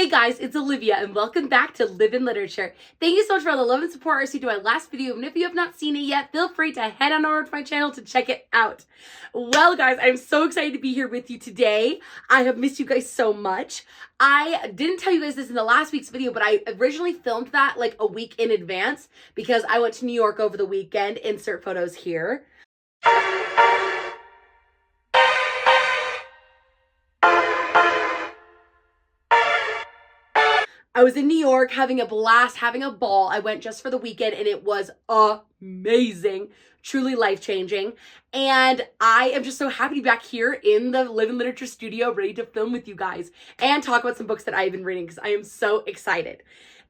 Hey guys, it's Olivia and welcome back to Live in Literature. Thank you so much for all the love and support I received to my last video, and if you have not seen it yet, feel free to head on over to my channel to check it out. Well guys, I'm so excited to be here with you today. I have missed you guys so much. I didn't tell you guys this in the last week's video, but I originally filmed that like a week in advance because I went to New York over the weekend. Insert photos here. I was in New York having a blast, having a ball. I went just for the weekend and it was amazing, truly life-changing. And I am just so happy to be back here in the Live in Literature studio, ready to film with you guys and talk about some books that I've been reading because I am so excited.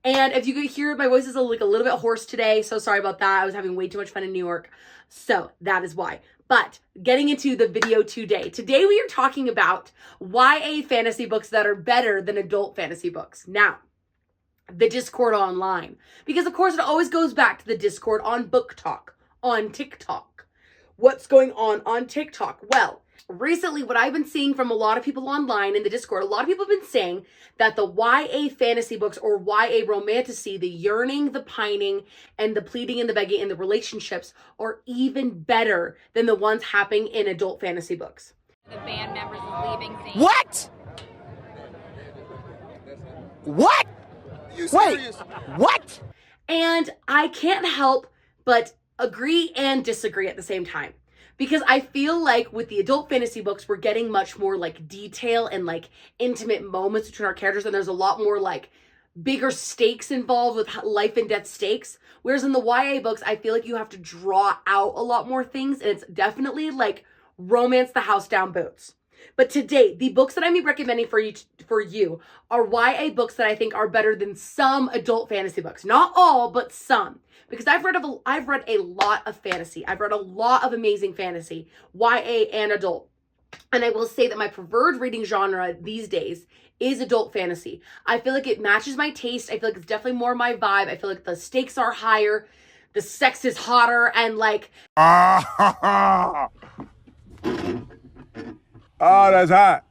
And if you could hear, my voice is a little bit hoarse today, so sorry about that. I was having way too much fun in New York, so that is why. But getting into the video today. Today we are talking about YA fantasy books that are better than adult fantasy books. Now, the Discord online, because of course it always goes back to the Discord on Book Talk on TikTok. What's going on TikTok? Well, recently what I've been seeing from a lot of people online in the Discord, a lot of people have been saying that the YA fantasy books or YA romantasy, the yearning, the pining, and the pleading and the begging and the relationships are even better than the ones happening in adult fantasy books. The band members is leaving. What? What? Wait, what? And I can't help but agree and disagree at the same time. Because I feel like with the adult fantasy books, we're getting much more like detail and like intimate moments between our characters. And there's a lot more like bigger stakes involved with life and death stakes. Whereas in the YA books, I feel like you have to draw out a lot more things. And it's definitely like romance the house down boots. But today, the books that I'm recommending for you are YA books that I think are better than some adult fantasy books. Not all, but some. Because I've read a lot of fantasy. I've read a lot of amazing fantasy, YA and adult. And I will say that my preferred reading genre these days is adult fantasy. I feel like it matches my taste. I feel like it's definitely more my vibe. I feel like the stakes are higher. The sex is hotter and like... Oh, that's hot.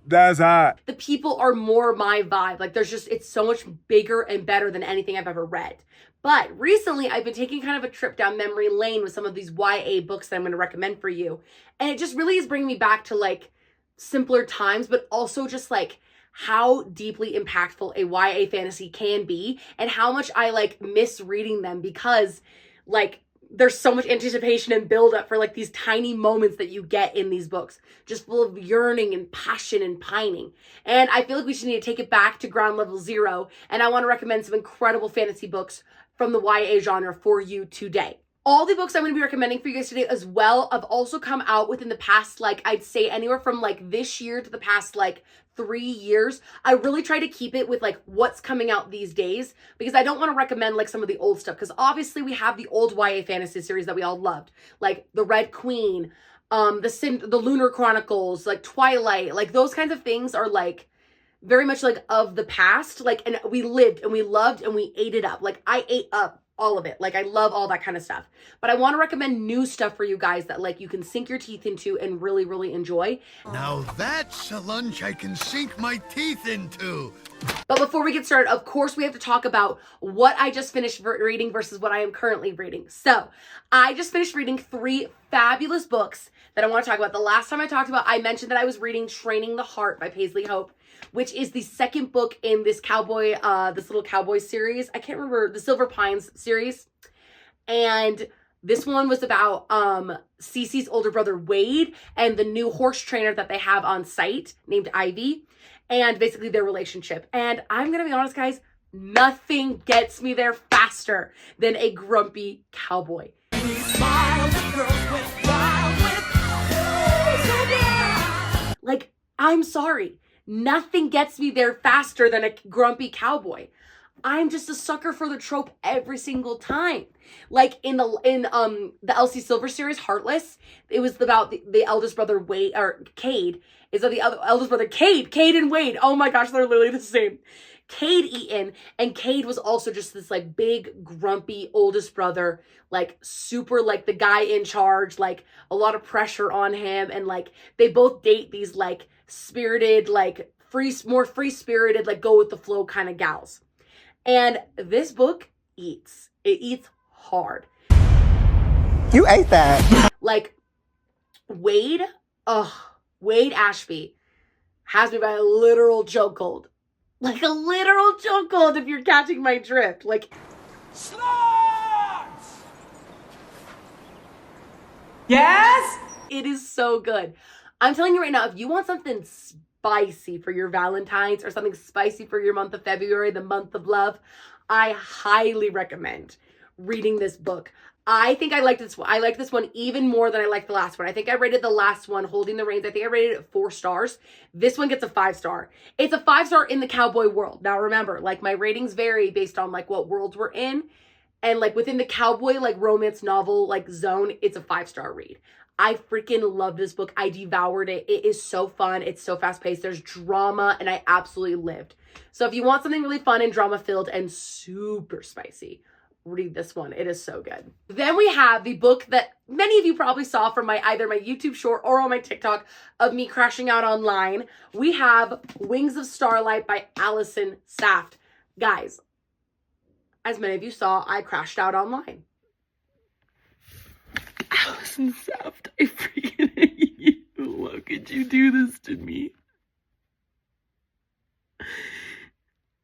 That's hot. The people are more my vibe. Like it's so much bigger and better than anything I've ever read. But recently I've been taking kind of a trip down memory lane with some of these YA books that I'm going to recommend for you. And it just really is bringing me back to like simpler times, but also just like how deeply impactful a YA fantasy can be and how much I like miss reading them because like there's so much anticipation and build up for like these tiny moments that you get in these books, just full of yearning and passion and pining. And I feel like we should need to take it back to ground level zero. And I want to recommend some incredible fantasy books from the YA genre for you today. All the books I'm going to be recommending for you guys today as well have also come out within the past, like I'd say anywhere from like this year to the past like 3 years. I really try to keep it with like what's coming out these days because I don't want to recommend like some of the old stuff because obviously we have the old YA fantasy series that we all loved, like The Red Queen, the Lunar Chronicles, like Twilight, like those kinds of things are like very much like of the past, like, and we lived and we loved and we ate it up. Like I ate up all of it. Like I love all that kind of stuff. But I want to recommend new stuff for you guys that like you can sink your teeth into and really, really enjoy. Now that's a lunch I can sink my teeth into. But before we get started, of course, we have to talk about what I just finished reading versus what I am currently reading. So I just finished reading 3 fabulous books that I want to talk about. The last time I mentioned that I was reading Training the Heart by Paisley Hope, which is the second book in this little cowboy series. I can't remember, the Silver Pines series. And this one was about Cece's older brother, Wade, and the new horse trainer that they have on site named Ivy, and basically their relationship. And I'm going to be honest, guys, nothing gets me there faster than a grumpy cowboy. Like, I'm sorry. Nothing gets me there faster than a grumpy cowboy. I'm just a sucker for the trope every single time. Like in the Elsie Silver series, Heartless, it was about the eldest brother Wade, or Cade. Is that the eldest brother Cade and Wade? Oh my gosh, they're literally the same. Cade Eaton, and Cade was also just this like big grumpy oldest brother, like super like the guy in charge, like a lot of pressure on him, and like they both date these like spirited like more free-spirited, like go with the flow kind of gals. And this book eats. It eats hard. You ate that. Like Wade Ashby has me by a literal chokehold. Like a literal chokehold, if you're catching my drift. Like, Sluts! Yes? it is so good. I'm telling you right now, if you want something spicy for your Valentine's or something spicy for your month of February, the month of love, I highly recommend reading this book. I think I liked this one. I liked this one even more than I liked the last one. I think I rated the last one, Holding the Reins, I think I rated it 4 stars. This one gets a 5-star. It's a 5-star in the cowboy world. Now remember, like my ratings vary based on like what worlds we're in. And like within the cowboy like romance novel like zone, it's a 5-star read. I freaking love this book. I devoured it. It is so fun. It's so fast paced. There's drama and I absolutely lived. So if you want something really fun and drama filled and super spicy, read this one. It is so good. Then we have the book that many of you probably saw from either my YouTube short or on my TikTok of me crashing out online. We have Wings of Starlight by Allison Saft. Guys, as many of you saw, I crashed out online. Allison Saft, I freaking hate you. How could you do this to me?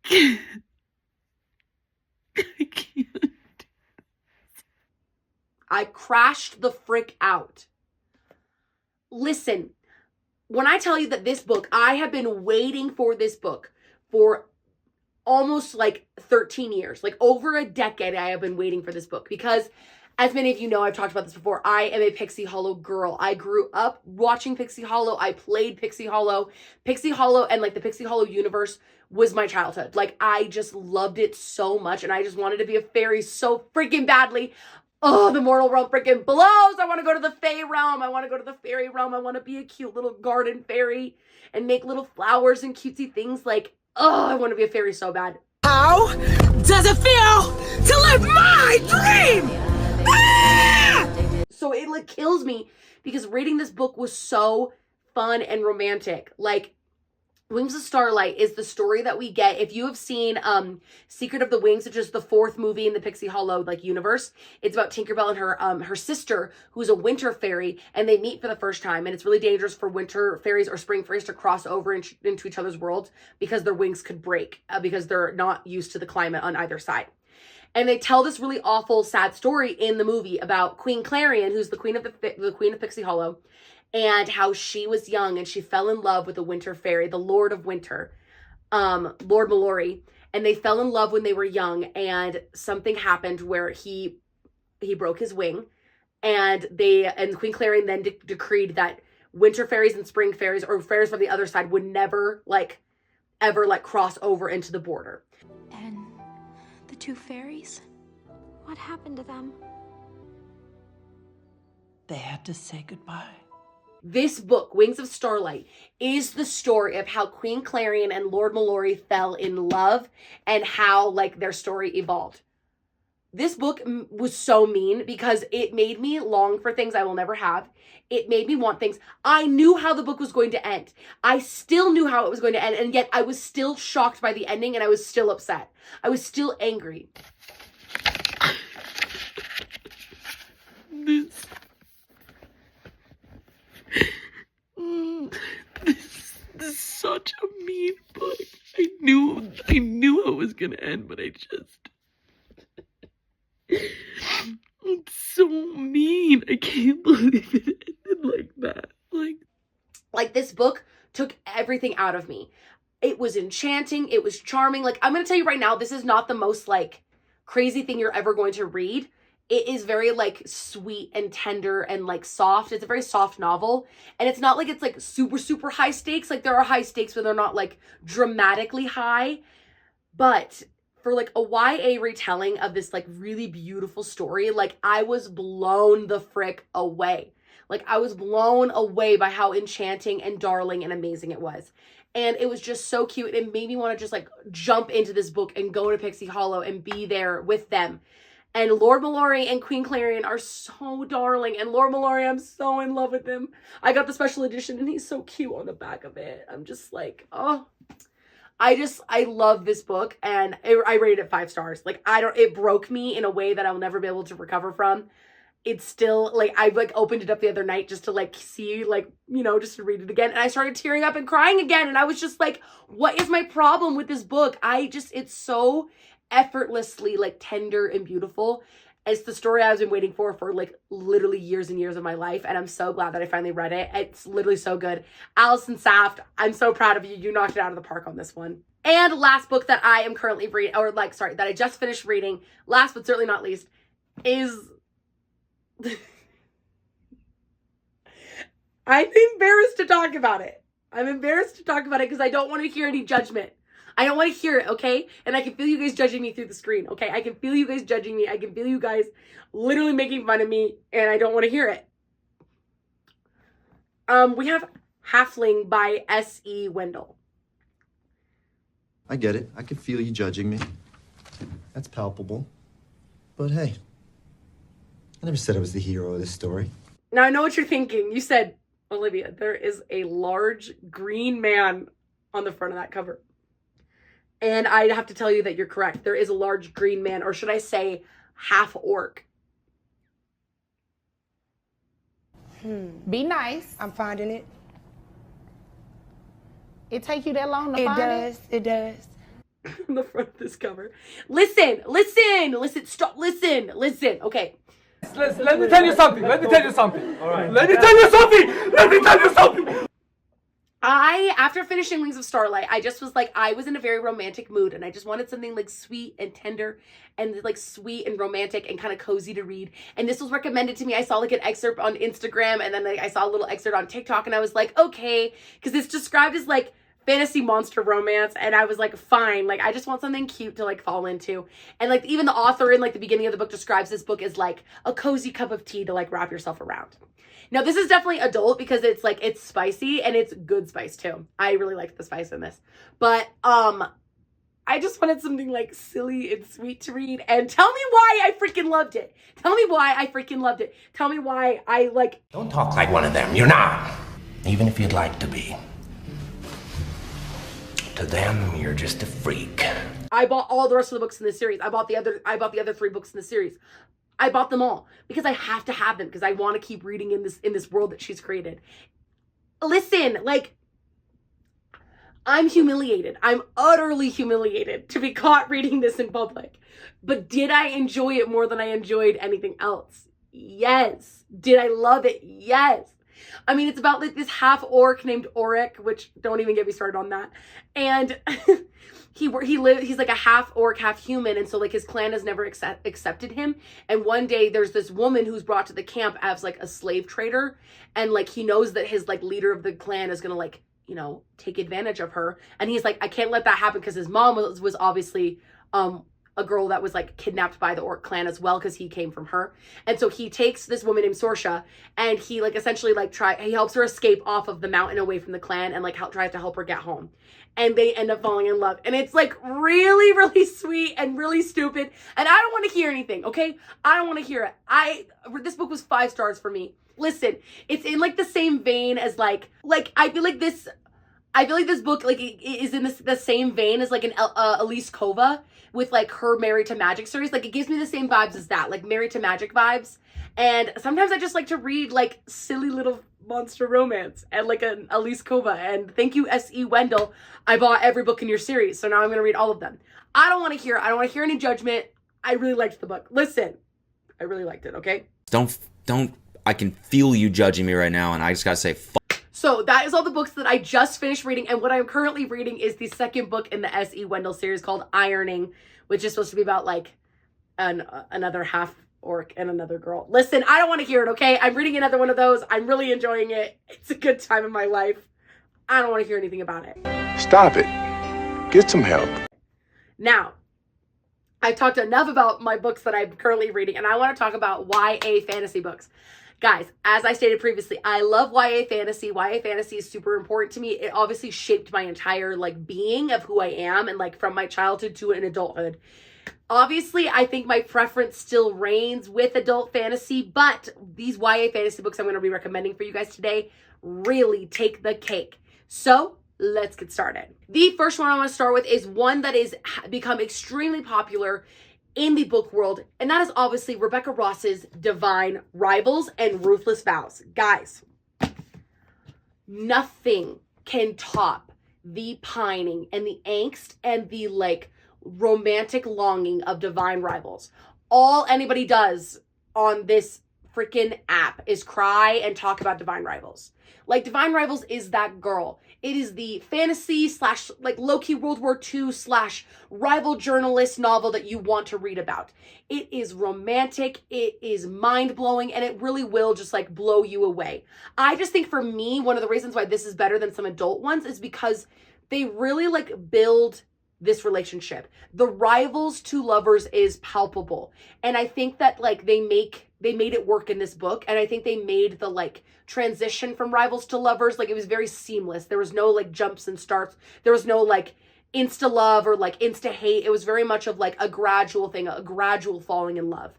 I can't. I crashed the frick out. Listen, when I tell you that this book, I have been waiting for this book for almost like 13 years, like over a decade. I have been waiting for this book because, as many of you know, I've talked about this before, I am a Pixie Hollow girl. I grew up watching Pixie Hollow. I played Pixie Hollow. Pixie Hollow and like the Pixie Hollow universe was my childhood. Like I just loved it so much and I just wanted to be a fairy so freaking badly. Oh, the mortal realm freaking blows. I want to go to the fae realm. I want to go to the fairy realm. I want to be a cute little garden fairy and make little flowers and cutesy things. Like, oh, I want to be a fairy so bad. How does it feel to live my dream? So it like kills me because reading this book was so fun and romantic. Like Wings of Starlight is the story that we get. If you have seen Secret of the Wings, which is the 4th movie in the Pixie Hollow like universe, it's about Tinkerbell and her sister, who's a winter fairy, and they meet for the first time. And it's really dangerous for winter fairies or spring fairies to cross over into each other's worlds because their wings could break because they're not used to the climate on either side. And they tell this really awful, sad story in the movie about Queen Clarion, who's the queen of Pixie Hollow, and how she was young and she fell in love with a winter fairy, the Lord of Winter, Lord Mallory. And they fell in love when they were young, and something happened where he broke his wing, and Queen Clarion then decreed that winter fairies and spring fairies or fairies from the other side would never ever cross over into the border. And the 2 fairies? What happened to them? They had to say goodbye. This book, Wings of Starlight, is the story of how Queen Clarion and Lord Mallory fell in love and how like their story evolved. This book was so mean because it made me long for things I will never have. It made me want things. I knew how the book was going to end. I still knew how it was going to end, and yet I was still shocked by the ending and I was still upset. I was still angry. This is such a mean book. I knew how it was gonna end, but I just... It's so mean. I can't believe it ended like that. Like this book took everything out of me. It was enchanting. It was charming. Like, I'm going to tell you right now, this is not the most like crazy thing you're ever going to read. It is very like sweet and tender and like soft. It's a very soft novel. And it's not like it's like super, super high stakes. Like there are high stakes, but they're not like dramatically high. But for like a YA retelling of this like really beautiful story, like I was blown the frick away. Like I was blown away by how enchanting and darling and amazing it was. And it was just so cute. It made me want to just like jump into this book and go to Pixie Hollow and be there with them. And Lord Mallory and Queen Clarion are so darling. And Lord Mallory, I'm so in love with him. I got the special edition and he's so cute on the back of it. I'm just like, oh. I love this book, and I rated it 5 stars. Like, it broke me in a way that I'll never be able to recover from. It's still, like, I, like, opened it up the other night just to, like, see, like, you know, just to read it again. And I started tearing up and crying again. And I was just like, what is my problem with this book? It's so effortlessly, like, tender and beautiful. It's the story I've been waiting for like literally years and years of my life. And I'm so glad that I finally read it. It's literally so good. Allison Saft, I'm so proud of you. You knocked it out of the park on this one. And last book that I am currently reading, that I just finished reading, last but certainly not least, is... I'm embarrassed to talk about it. I'm embarrassed to talk about it because I don't want to hear any judgment. I don't want to hear it, okay? And I can feel you guys judging me through the screen, okay? I can feel you guys judging me. I can feel you guys literally making fun of me, and I don't want to hear it. We have Halfling by S.E. Wendell. I get it. I can feel you judging me. That's palpable. But hey, I never said I was the hero of this story. Now, I know what you're thinking. You said, Olivia, there is a large green man on the front of that cover. And I have to tell you that you're correct. There is a large green man, or should I say half orc. Be nice. I'm finding it. It take you that long to find it? It does. On the front of this cover. Listen, stop, listen, okay. Let me tell you something. All right. Let me tell you something. After finishing Wings of Starlight, I just was like, I was in a very romantic mood and I just wanted something like sweet and tender and like sweet and romantic and kind of cozy to read. And this was recommended to me. I saw like an excerpt on Instagram and then I saw a little excerpt on TikTok and I was like, okay, because it's described as like fantasy monster romance. And I was like, fine, like I just want something cute to like fall into. And like even the author in like the beginning of the book describes this book as like a cozy cup of tea to like wrap yourself around. Now, this is definitely adult because it's like, it's spicy and it's good spice too. I really liked the spice in this. But I just wanted something like silly and sweet to read. And tell me why I freaking loved it. Tell me why I freaking loved it. Tell me why I like... Don't talk like one of them. You're not. Even if you'd like to be. To them, you're just a freak. I bought all the rest of the books in this series. I bought the other 3 books in the series. I bought them all because I have to have them because I want to keep reading in this world that she's created. Listen, like, I'm humiliated. I'm utterly humiliated to be caught reading this in public. But did I enjoy it more than I enjoyed anything else? Yes. Did I love it? Yes. I mean, it's about like this half orc named Auric, which don't even get me started on that. And he's like a half orc, half human. And so like his clan has never accepted him. And one day there's this woman who's brought to the camp as like a slave trader. And like, he knows that his like leader of the clan is going to like, you know, take advantage of her. And he's like, I can't let that happen because his mom was obviously, a girl that was like kidnapped by the orc clan as well because he came from her. And so he takes this woman named Sorsha and he like essentially like he helps her escape off of the mountain away from the clan and like tries to help her get home. And they end up falling in love. And it's like really, really sweet and really stupid. And I don't want to hear anything, okay? I don't want to hear it. This book was 5 stars for me. Listen, it's in like the same vein as like I feel like this book like is in the same vein as like an Elise Kova with like her Married to Magic series. Like it gives me the same vibes as that, like Married to Magic vibes. And sometimes I just like to read like silly little monster romance and like an Elise Kova. And thank you, S.E. Wendell. I bought every book in your series, so now I'm gonna read all of them. I don't want to hear any judgment. I really liked the book. Listen, I really liked it. Okay. Don't. I can feel you judging me right now, and I just gotta say, So that is all the books that I just finished reading. And what I'm currently reading is the second book in the S.E. Wendell series called Ironing, which is supposed to be about like another half orc and another girl. Listen, I don't want to hear it, okay? I'm reading another one of those. I'm really enjoying it. It's a good time in my life. I don't want to hear anything about it. Stop it. Get some help. Now, I've talked enough about my books that I'm currently reading, and I want to talk about YA fantasy books. Guys, as I stated previously, I love YA fantasy. YA fantasy is super important to me. It obviously shaped my entire like being of who I am and like from my childhood to an adulthood. Obviously, I think my preference still reigns with adult fantasy, but these YA fantasy books I'm going to be recommending for you guys today really take the cake. So let's get started. The first one I want to start with is one that is become extremely popular in the book world, and that is obviously Rebecca Ross's Divine Rivals and Ruthless Vows. Guys, nothing can top the pining and the angst and the like romantic longing of Divine Rivals. All anybody does on this freaking app is cry and talk about Divine Rivals. Like, Divine Rivals is that girl. It is the fantasy slash like low-key World War II slash rival journalist novel that you want to read about. It is romantic, it is mind-blowing, and it really will just like blow you away. I just think for me, one of the reasons why this is better than some adult ones is because they really like build this relationship. The rivals to lovers is palpable. And I think that like they made it work in this book. And I think they made the like transition from rivals to lovers, like it was very seamless. There was no like jumps and starts. There was no like insta love or like insta hate. It was very much of like a gradual thing, a gradual falling in love.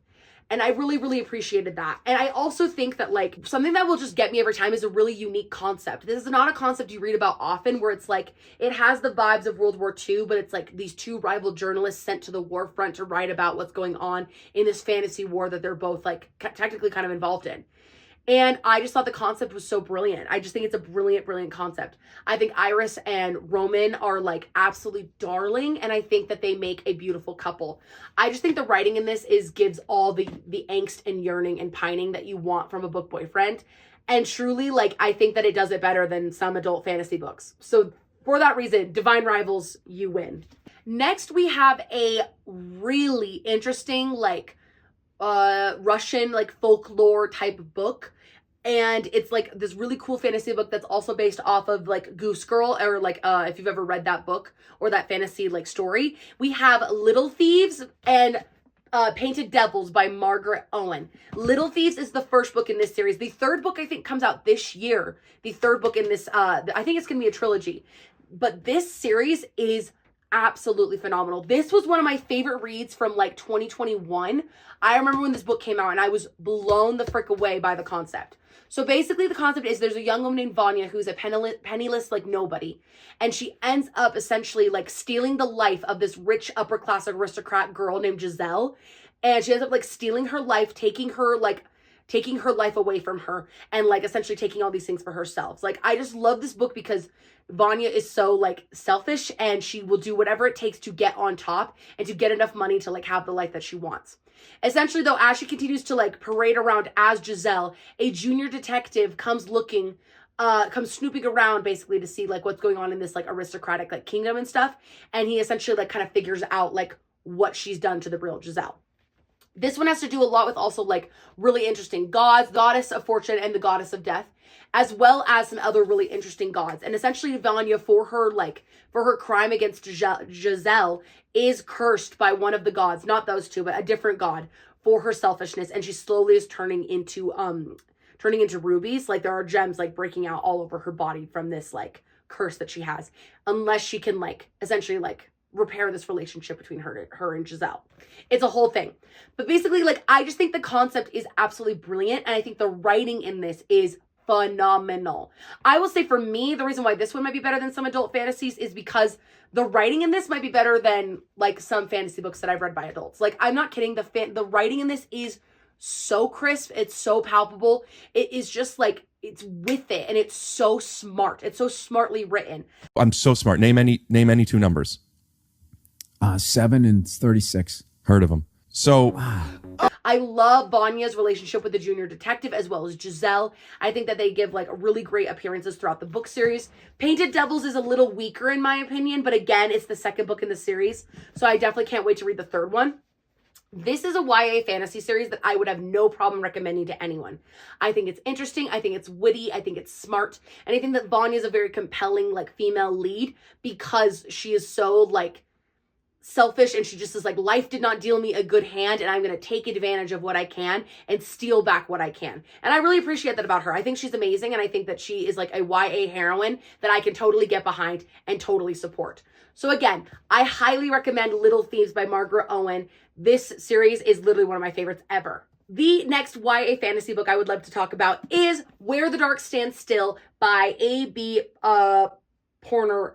And I really, really appreciated that. And I also think that like something that will just get me every time is a really unique concept. This is not a concept you read about often where it's like, it has the vibes of World War II, but it's like these two rival journalists sent to the war front to write about what's going on in this fantasy war that they're both like technically kind of involved in. And I just thought the concept was so brilliant. I just think it's a brilliant, brilliant concept. I think Iris and Roman are like absolutely darling, and I think that they make a beautiful couple. I just think the writing in this gives all the angst and yearning and pining that you want from a book boyfriend. And truly, like, I think that it does it better than some adult fantasy books. So for that reason, Divine Rivals, you win. Next, we have a really interesting, like, Russian like folklore type book, and it's like this really cool fantasy book that's also based off of like Goose Girl, or like if you've ever read that book or that fantasy like story. We have Little Thieves and Painted Devils by Margaret Owen. Little Thieves is the first book in this series. The third book I think comes out this year. The third book in this I think it's gonna be a trilogy, but this series is absolutely phenomenal. This was one of my favorite reads from like 2021. I remember when this book came out and I was blown the frick away by the concept. So basically the concept is there's a young woman named Vanya who's a penniless like nobody. And she ends up essentially like stealing the life of this rich upper class aristocrat girl named Giselle. And she ends up like stealing her life, taking her life away from her, and like essentially taking all these things for herself. Like, I just love this book because Vanya is so like selfish, and she will do whatever it takes to get on top and to get enough money to like have the life that she wants. Essentially though, as she continues to like parade around as Giselle, a junior detective comes snooping around basically to see like what's going on in this like aristocratic like kingdom and stuff. And he essentially like kind of figures out like what she's done to the real Giselle. This one has to do a lot with also like really interesting gods, goddess of fortune and the goddess of death, as well as some other really interesting gods. And essentially Vanya, for her crime against Giselle, is cursed by one of the gods, not those two, but a different god, for her selfishness. And she slowly is turning into rubies. Like, there are gems like breaking out all over her body from this like curse that she has, unless she can like essentially like repair this relationship between her and Giselle. It's a whole thing. But basically, like, I just think the concept is absolutely brilliant, and I think the writing in this is phenomenal. I will say for me, the reason why this one might be better than some adult fantasies is because the writing in this might be better than like some fantasy books that I've read by adults. Like, I'm not kidding. The writing in this is so crisp. It's so palpable. It is just like, it's with it, and it's so smart. It's so smartly written. I'm so smart. Name any two numbers. 7 and 36. Heard of them. So I love Vanya's relationship with the junior detective as well as Giselle. I think that they give like really great appearances throughout the book series. Painted Devils is a little weaker in my opinion, but again, it's the second book in the series, so I definitely can't wait to read the third one. This is a YA fantasy series that I would have no problem recommending to anyone. I think it's interesting. I think it's witty. I think it's smart. And I think that Vanya is a very compelling like female lead because she is so like selfish, and she just is like, life did not deal me a good hand, and I'm going to take advantage of what I can and steal back what I can. And I really appreciate that about her. I think she's amazing, and I think that she is like a YA heroine that I can totally get behind and totally support. So again, I highly recommend Little Thieves by Margaret Owen. This series is literally one of my favorites ever. The next YA fantasy book I would love to talk about is Where the Dark Stands Still by A.B. Pornack.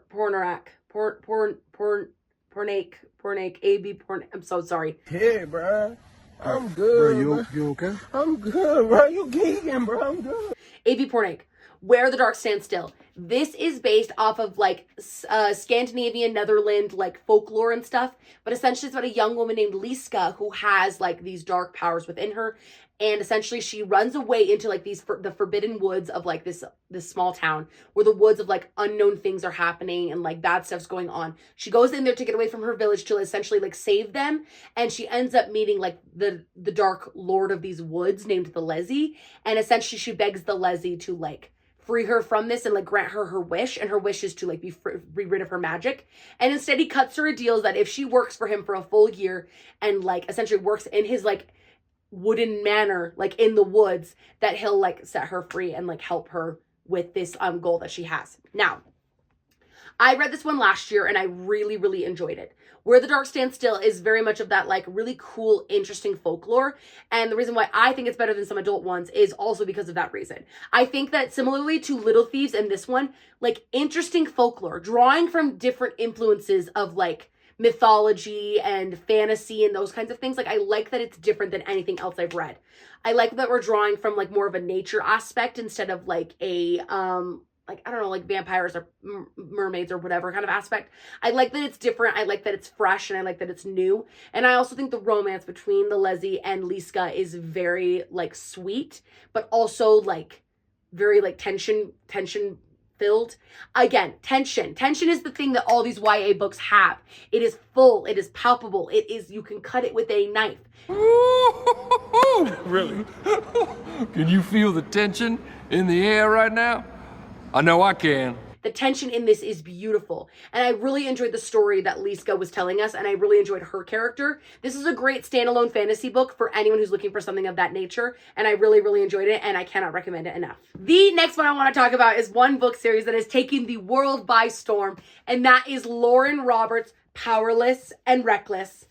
I'm so sorry. Hey, bro. I'm good. Bro, you okay? I'm good, bro. You geeking, bro. I'm good. A.B. Pornack. Where the Dark Stands Still. This is based off of like Scandinavian, Netherlands, like folklore and stuff. But essentially it's about a young woman named Liska who has like these dark powers within her. And essentially she runs away into like the forbidden woods of like this small town where the woods of like unknown things are happening and like bad stuff's going on. She goes in there to get away from her village to essentially like save them. And she ends up meeting like the dark lord of these woods named the Lezzie. And essentially she begs the Lezzie to like free her from this and like grant her wish, and her wish is to like be rid of her magic. And instead he cuts her a deal that if she works for him for a full year and like essentially works in his like wooden manor like in the woods, that he'll like set her free and like help her with this goal that she has. Now, I read this one last year and I really enjoyed it. Where the Dark Stands Still is very much of that like really cool, interesting folklore. And the reason why I think it's better than some adult ones is also because of that reason. I think that similarly to Little Thieves and this one, like interesting folklore, drawing from different influences of like mythology and fantasy and those kinds of things. Like I like that it's different than anything else I've read. I like that we're drawing from like more of a nature aspect instead of like a like, I don't know, like vampires or mermaids or whatever kind of aspect. I like that it's different. I like that it's fresh, and I like that it's new. And I also think the romance between the Lezzie and Liska is very like sweet, but also like very like tension filled. Again, tension is the thing that all these YA books have. It is full, it is palpable, it is, you can cut it with a knife. Really? Can you feel the tension in the air right now? I know I can. The tension in this is beautiful. And I really enjoyed the story that Liska was telling us, and I really enjoyed her character. This is a great standalone fantasy book for anyone who's looking for something of that nature, and I really enjoyed it, and I cannot recommend it enough. The next one I want to talk about is one book series that is taking the world by storm, and that is Lauren Roberts' Powerless and Reckless.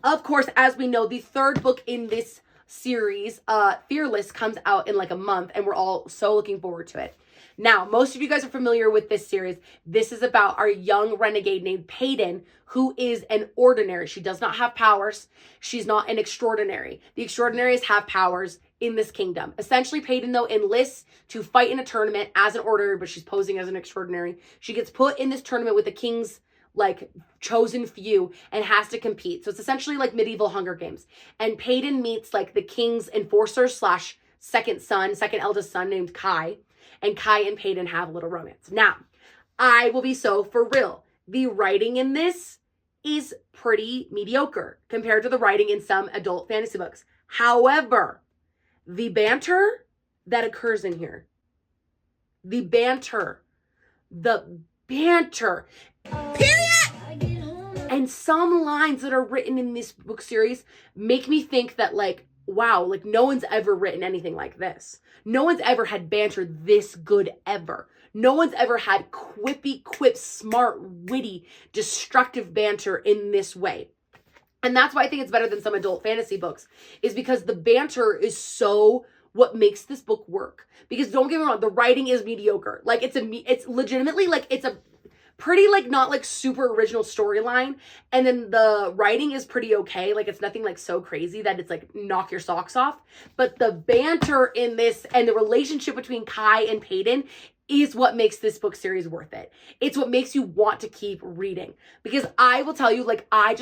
Of course, as we know, the third book in this series, Fearless, comes out in like a month, and we're all so looking forward to it. Now, most of you guys are familiar with this series. This is about our young renegade named Payton, who is an ordinary. She does not have powers. She's not an extraordinary. The extraordinaries have powers in this kingdom. Essentially, Payton, though, enlists to fight in a tournament as an ordinary, but she's posing as an extraordinary. She gets put in this tournament with the king's like chosen few and has to compete. So it's essentially like medieval Hunger Games. And Payton meets like the king's enforcer / second eldest son named Kai. And Kai and Payton have a little romance. Now, I will be so for real. The writing in this is pretty mediocre compared to the writing in some adult fantasy books. However, the banter that occurs in here, the banter, and some lines that are written in this book series make me think that like, wow, like no one's ever written anything like this. No one's ever had banter this good ever. No one's ever had quippy, smart, witty, destructive banter in this way. And that's why I think it's better than some adult fantasy books, is because the banter is so what makes this book work. Because don't get me wrong, the writing is mediocre. Like it's legitimately like it's a pretty like not like super original storyline, and then the writing is pretty okay. Like it's nothing like so crazy that it's like knock your socks off, but the banter in this and the relationship between Kai and Payton is what makes this book series worth it. It's what makes you want to keep reading, because I will tell you, like, I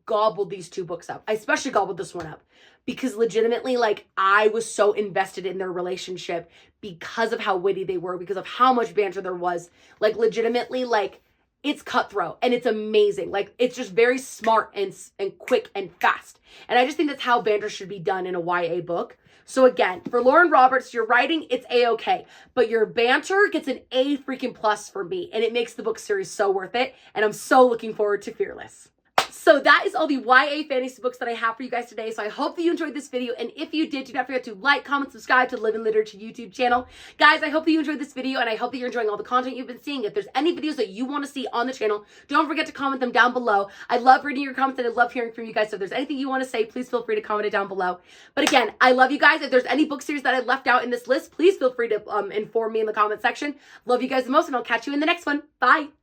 gobbled these two books up. I especially gobbled this one up because legitimately, like, I was so invested in their relationship because of how witty they were, because of how much banter there was. Like, legitimately, like, it's cutthroat and it's amazing. Like, it's just very smart and quick and fast. And I just think that's how banter should be done in a YA book. So again, for Lauren Roberts, your writing, it's A-okay. But your banter gets an A freaking plus for me. And it makes the book series so worth it. And I'm so looking forward to Fearless. So that is all the YA fantasy books that I have for you guys today. So I hope that you enjoyed this video. And if you did, do not forget to like, comment, subscribe to the Live in Literature YouTube channel. Guys, I hope that you enjoyed this video, and I hope that you're enjoying all the content you've been seeing. If there's any videos that you want to see on the channel, don't forget to comment them down below. I love reading your comments, and I love hearing from you guys. So if there's anything you want to say, please feel free to comment it down below. But again, I love you guys. If there's any book series that I left out in this list, please feel free to inform me in the comment section. Love you guys the most, and I'll catch you in the next one. Bye.